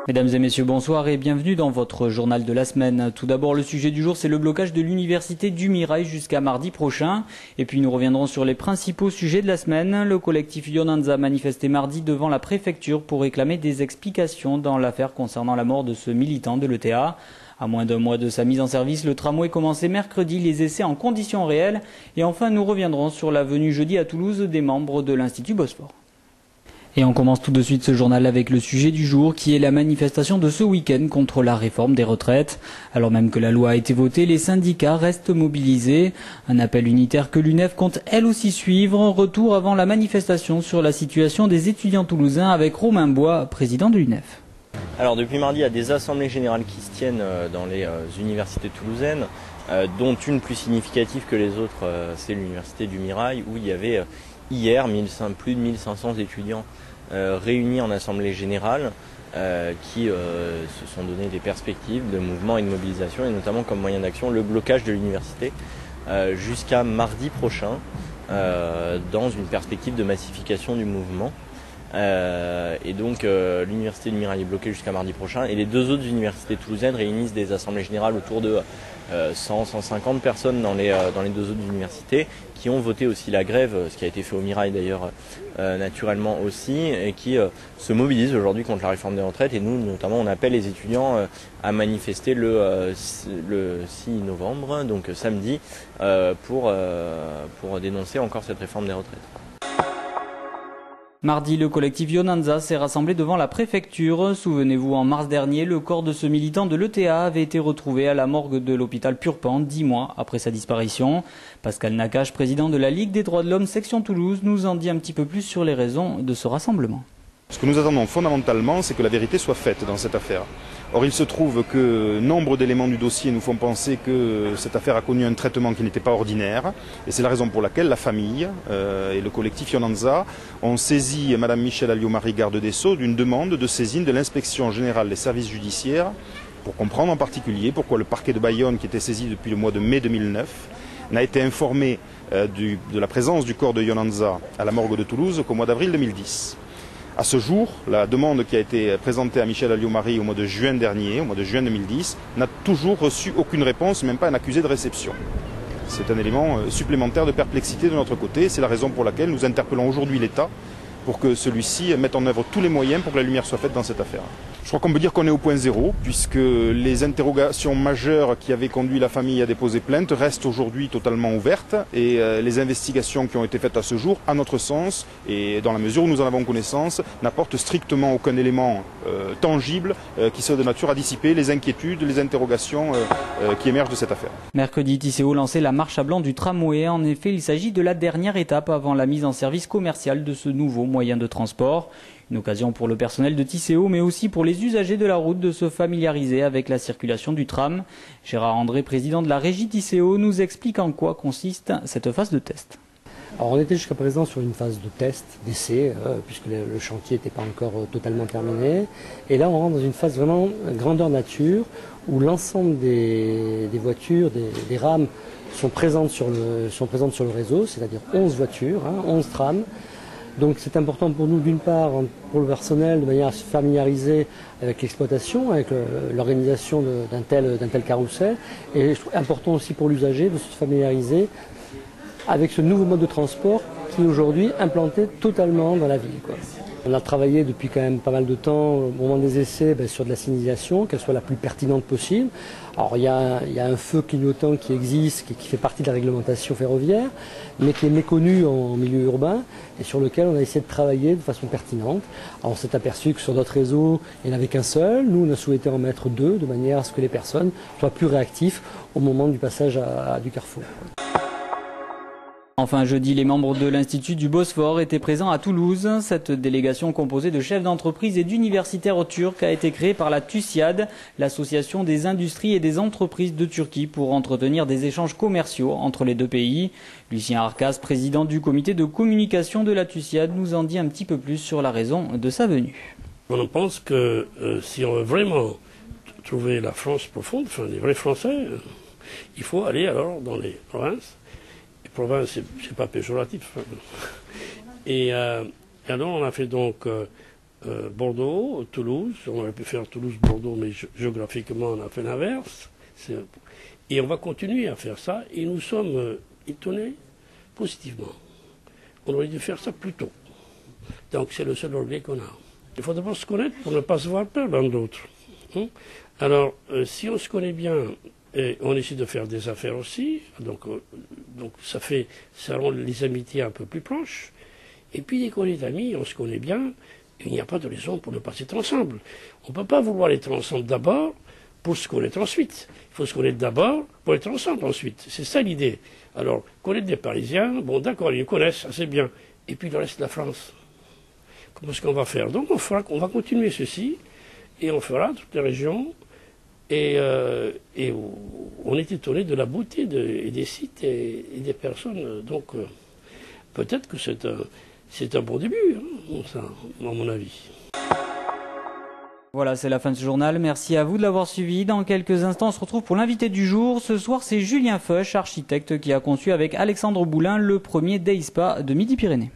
Mesdames et messieurs, bonsoir et bienvenue dans votre journal de la semaine. Tout d'abord, le sujet du jour, c'est le blocage de l'université du Mirail jusqu'à mardi prochain. Et puis nous reviendrons sur les principaux sujets de la semaine. Le collectif Yonanza a manifesté mardi devant la préfecture pour réclamer des explications dans l'affaire concernant la mort de ce militant de l'ETA. À moins d'un mois de sa mise en service, le tramway commençait mercredi les essais en conditions réelles. Et enfin, nous reviendrons sur la venue jeudi à Toulouse des membres de l'Institut Bosphore. Et on commence tout de suite ce journal avec le sujet du jour qui est la manifestation de ce week-end contre la réforme des retraites. Alors même que la loi a été votée, les syndicats restent mobilisés. Un appel unitaire que l'UNEF compte elle aussi suivre. Retour avant la manifestation sur la situation des étudiants toulousains avec Romain Bois, président de l'UNEF. Alors depuis mardi, il y a des assemblées générales qui se tiennent dans les universités toulousaines, dont une plus significative que les autres, c'est l'université du Mirail, où il y avait hier plus de 1500 étudiants réunis en assemblée générale qui se sont donné des perspectives de mouvement et de mobilisation, et notamment comme moyen d'action le blocage de l'université jusqu'à mardi prochain dans une perspective de massification du mouvement. Et donc l'université du Mirail est bloquée jusqu'à mardi prochain, et les deux autres universités toulousaines réunissent des assemblées générales autour de 100-150 personnes dans les deux autres universités qui ont voté aussi la grève, ce qui a été fait au Mirail d'ailleurs naturellement aussi, et qui se mobilisent aujourd'hui contre la réforme des retraites. Et nous notamment on appelle les étudiants à manifester le 6 novembre, donc samedi, pour dénoncer encore cette réforme des retraites. Mardi, le collectif Yonanza s'est rassemblé devant la préfecture. Souvenez-vous, en mars dernier, le corps de ce militant de l'ETA avait été retrouvé à la morgue de l'hôpital Purpan 10 mois après sa disparition. Pascal Nakache, président de la Ligue des droits de l'homme section Toulouse, nous en dit un petit peu plus sur les raisons de ce rassemblement. Ce que nous attendons fondamentalement, c'est que la vérité soit faite dans cette affaire. Or, il se trouve que nombre d'éléments du dossier nous font penser que cette affaire a connu un traitement qui n'était pas ordinaire. Et c'est la raison pour laquelle la famille et le collectif Yonanza ont saisi Mme Michèle Alliot-Marie, garde des Sceaux, d'une demande de saisine de l'inspection générale des services judiciaires pour comprendre en particulier pourquoi le parquet de Bayonne, qui était saisi depuis le mois de mai 2009, n'a été informé de la présence du corps de Yonanza à la morgue de Toulouse qu'au mois d'avril 2010. À ce jour, la demande qui a été présentée à Michèle Alliot-Marie au mois de juin dernier, au mois de juin 2010, n'a toujours reçu aucune réponse, même pas un accusé de réception. C'est un élément supplémentaire de perplexité de notre côté. C'est la raison pour laquelle nous interpellons aujourd'hui l'État pour que celui-ci mette en œuvre tous les moyens pour que la lumière soit faite dans cette affaire. Je crois qu'on peut dire qu'on est au point zéro, puisque les interrogations majeures qui avaient conduit la famille à déposer plainte restent aujourd'hui totalement ouvertes, et les investigations qui ont été faites à ce jour, à notre sens, et dans la mesure où nous en avons connaissance, n'apportent strictement aucun élément tangible qui soit de nature à dissiper les inquiétudes, les interrogations qui émergent de cette affaire. Mercredi, Tisséo lançait la marche à blanc du tramway. En effet, il s'agit de la dernière étape avant la mise en service commerciale de ce nouveau moyen de transport. Une occasion pour le personnel de Tisséo, mais aussi pour les usagers de la route de se familiariser avec la circulation du tram. Gérard André, président de la régie Tisséo, nous explique en quoi consiste cette phase de test. Alors on était jusqu'à présent sur une phase de test, d'essai, puisque le chantier n'était pas encore totalement terminé. Et là on rentre dans une phase vraiment grandeur nature, où l'ensemble des voitures, des rames sont présentes sur le réseau, c'est-à-dire 11 voitures, 11 trams. Donc c'est important pour nous, d'une part, pour le personnel, de manière à se familiariser avec l'exploitation, avec l'organisation d'un tel carrousel, et je trouve important aussi pour l'usager de se familiariser avec ce nouveau mode de transport qui est aujourd'hui implanté totalement dans la ville, quoi. On a travaillé depuis quand même pas mal de temps au moment des essais sur de la signalisation, qu'elle soit la plus pertinente possible. Alors il y a un feu clignotant qui existe, qui fait partie de la réglementation ferroviaire, mais qui est méconnu en milieu urbain et sur lequel on a essayé de travailler de façon pertinente. Alors on s'est aperçu que sur d'autres réseaux, il n'y en avait qu'un seul. Nous, on a souhaité en mettre deux, de manière à ce que les personnes soient plus réactives au moment du passage du carrefour. Enfin, jeudi, les membres de l'Institut du Bosphore étaient présents à Toulouse. Cette délégation composée de chefs d'entreprise et d'universitaires turcs a été créée par la TUSIAD, l'association des industries et des entreprises de Turquie, pour entretenir des échanges commerciaux entre les deux pays. Lucien Arcas, président du comité de communication de la TUSIAD, nous en dit un petit peu plus sur la raison de sa venue. On pense que si on veut vraiment trouver la France profonde, enfin les vrais Français, il faut aller alors dans les provinces. Province, c'est pas péjoratif. Et alors on a fait donc Bordeaux, Toulouse. On aurait pu faire Toulouse-Bordeaux, mais géographiquement, on a fait l'inverse. Et on va continuer à faire ça. Et nous sommes étonnés positivement. On aurait dû faire ça plus tôt. Donc c'est le seul regret qu'on a. Il faut d'abord se connaître pour ne pas se voir perdre dans d'autres. Alors, si on se connaît bien, et on essaie de faire des affaires aussi, donc ça rend les amitiés un peu plus proches. Et puis dès qu'on est amis, on se connaît bien, il n'y a pas de raison pour ne pas être ensemble. On ne peut pas vouloir être ensemble d'abord pour se connaître ensuite. Il faut se connaître d'abord pour être ensemble ensuite. C'est ça l'idée. Alors, connaître des Parisiens, bon d'accord, ils connaissent assez bien. Et puis le reste de la France. Comment est-ce qu'on va faire? Donc on va continuer ceci, et on fera toutes les régions, et on est étonné de la beauté des sites et des personnes. Donc peut-être que c'est un bon début, ça, à mon avis. Voilà, c'est la fin de ce journal. Merci à vous de l'avoir suivi. Dans quelques instants, on se retrouve pour l'invité du jour. Ce soir, c'est Julien Feuch, architecte, qui a conçu avec Alexandre Boulin le premier Day Spa de Midi-Pyrénées.